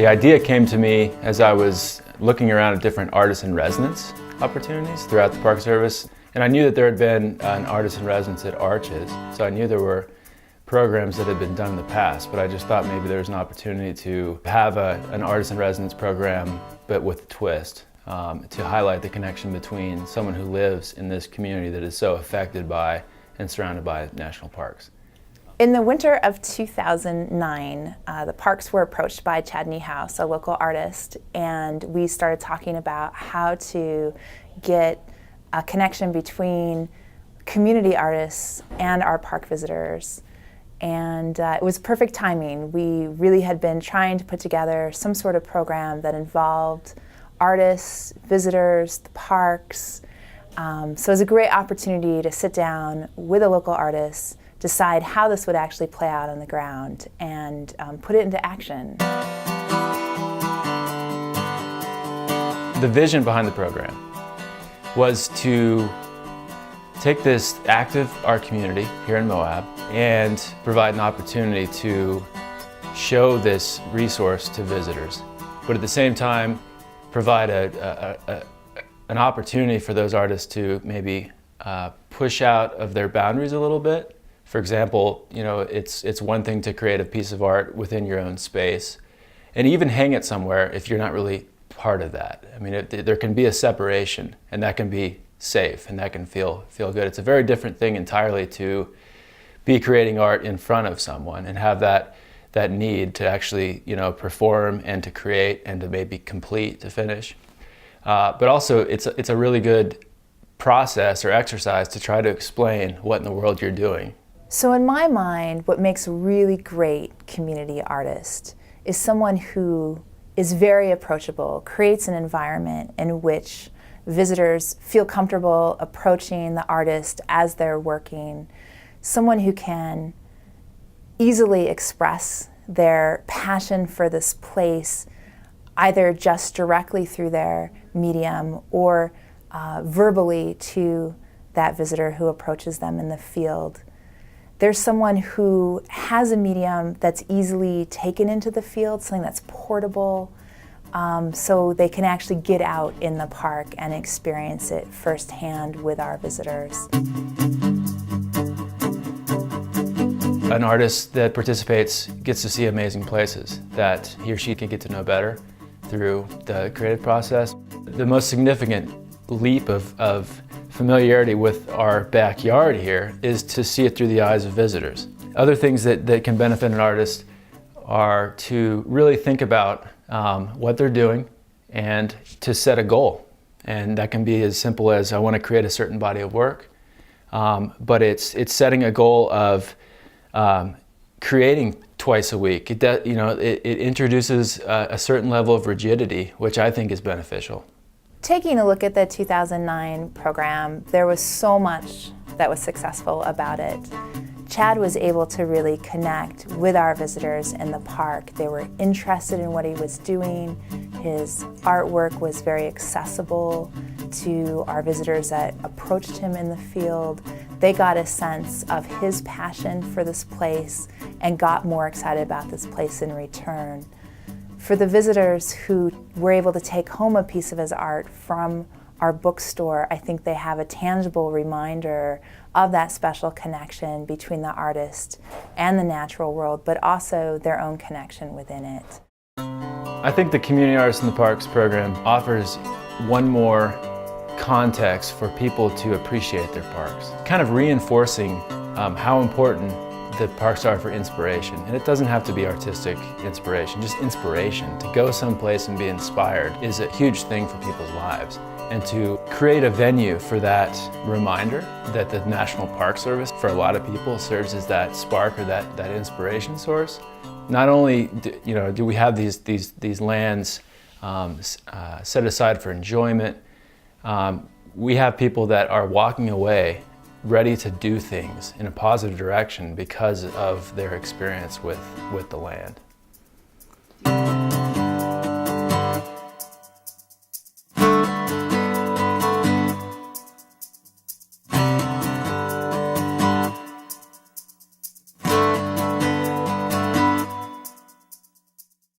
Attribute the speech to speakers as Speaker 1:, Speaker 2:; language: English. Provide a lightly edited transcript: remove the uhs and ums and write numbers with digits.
Speaker 1: The idea came to me as I was looking around at different artist-in-residence opportunities throughout the Park Service. And I knew that there had been an artist-in-residence at Arches, so I knew there were programs that had been done in the past, but I just thought maybe there was an opportunity to have an artist-in-residence program, but with a twist, to highlight the connection between someone who lives in this community that is so affected by and surrounded by national parks.
Speaker 2: In the winter of 2009, the parks were approached by Chad Niehaus, a local artist, and we started talking about how to get a connection between community artists and our park visitors. And it was perfect timing. We really had been trying to put together some sort of program that involved artists, visitors, the parks. So it was a great opportunity to sit down with a local artist, decide how this would actually play out on the ground, and put it into action.
Speaker 1: The vision behind the program was to take this active art community here in Moab and provide an opportunity to show this resource to visitors, but at the same time provide an opportunity for those artists to maybe push out of their boundaries a little bit. For example, you know, it's one thing to create a piece of art within your own space and even hang it somewhere if you're not really part of that. I mean, there can be a separation, and that can be safe, and that can feel good. It's a very different thing entirely to be creating art in front of someone and have that need to actually, you know, perform and to create and to maybe complete, to finish. But also, it's a really good process or exercise to try to explain what in the world you're doing.
Speaker 2: So in my mind, what makes a really great community artist is someone who is very approachable, creates an environment in which visitors feel comfortable approaching the artist as they're working, someone who can easily express their passion for this place, either just directly through their medium or verbally to that visitor who approaches them in the field. There's someone who has a medium that's easily taken into the field, something that's portable, so they can actually get out in the park and experience it firsthand with our visitors.
Speaker 1: An artist that participates gets to see amazing places that he or she can get to know better through the creative process. The most significant leap of familiarity with our backyard here is to see it through the eyes of visitors. Other things that can benefit an artist are to really think about what they're doing and to set a goal. And that can be as simple as I want to create a certain body of work, but it's setting a goal of creating twice a week. It introduces a certain level of rigidity, which I think is beneficial.
Speaker 2: Taking a look at the 2009 program, there was so much that was successful about it. Chad was able to really connect with our visitors in the park. They were interested in what he was doing. His artwork was very accessible to our visitors that approached him in the field. They got a sense of his passion for this place and got more excited about this place in return. For the visitors who were able to take home a piece of his art from our bookstore, I think they have a tangible reminder of that special connection between the artist and the natural world, but also their own connection within it.
Speaker 1: I think the Community Artists in the Parks program offers one more context for people to appreciate their parks, kind of reinforcing how important the parks are for inspiration. And it doesn't have to be artistic inspiration, just inspiration. To go someplace and be inspired is a huge thing for people's lives. And to create a venue for that reminder that the National Park Service, for a lot of people, serves as that spark or that inspiration source. Not only do we have these lands set aside for enjoyment, we have people that are walking away ready to do things in a positive direction because of their experience with the land.